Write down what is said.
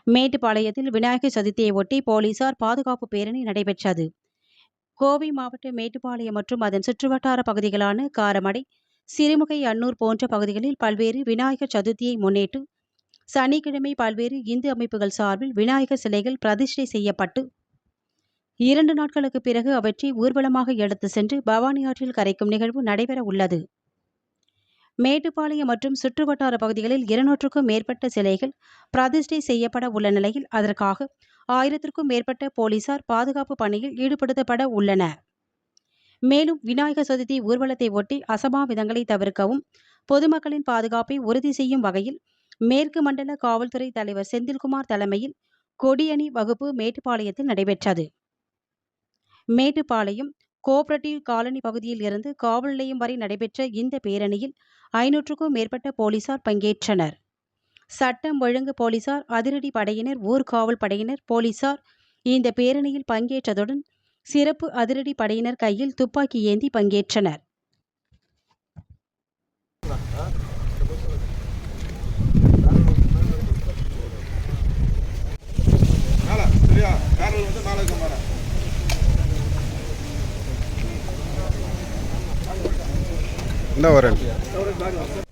மேட்டுப்பாளையத்தில் விநாயகர் சதுர்த்தியை ஒட்டி போலீசார் பாதுகாப்பு பேரணி நடைபெற்றது. கோவை மாவட்ட மேட்டுப்பாளையம் மற்றும் அதன் சுற்றுவட்டார பகுதிகளான காரமடை, சிறுமுகை, அன்னூர் போன்ற பகுதிகளில் பல்வேறு விநாயகர் சதுர்த்தியை முன்னிட்டு சனிக்கிழமை பல்வேறு இந்து அமைப்புகள் சார்பில் விநாயகர் சிலைகள் பிரதிஷ்டை செய்யப்பட்டு 2 நாட்களுக்கு பிறகு அவற்றை ஊர்வலமாக எடுத்து சென்று பவானி ஆற்றில் கரைக்கும் நிகழ்வு நடைபெற உள்ளது. மேட்டுப்பாளையம் மற்றும் சுற்றுவட்டார பகுதிகளில் 200க்கும் மேற்பட்ட சிலைகள் பிரதிஷ்டை செய்யப்பட உள்ள நிலையில் அதற்காக 1000க்கும் மேற்பட்ட போலீசார் பாதுகாப்பு பணியில் ஈடுபடுத்தப்பட உள்ளனர். மேலும் விநாயகர் சதுர்த்தி ஊர்வலத்தை ஒட்டி அசம்பாவிதங்களை தவிர்க்கவும் பொதுமக்களின் பாதுகாப்பை உறுதி செய்யும் வகையில் மேற்கு மண்டல காவல்துறை தலைவர் செந்தில்குமார் தலைமையில் கொடியணி வகுப்பு மேட்டுப்பாளையத்தில் நடைபெற்றது. மேட்டுப்பாளையம் கோஆபரேட்டிவ் காலனி பகுதியில் இருந்து காவல் நிலையம் வரை நடைபெற்ற இந்த பேரணியில் 500க்கும் மேற்பட்ட போலீசார் பங்கேற்றனர். சட்டம் ஒழுங்கு போலீசார், அதிரடி படையினர், ஊர்காவல் படையினர், போலீசார் இந்த பேரணியில் பங்கேற்றதுடன் சிறப்பு அதிரடி படையினர் கையில் துப்பாக்கி ஏந்தி பங்கேற்றனர். என்ன வரேன்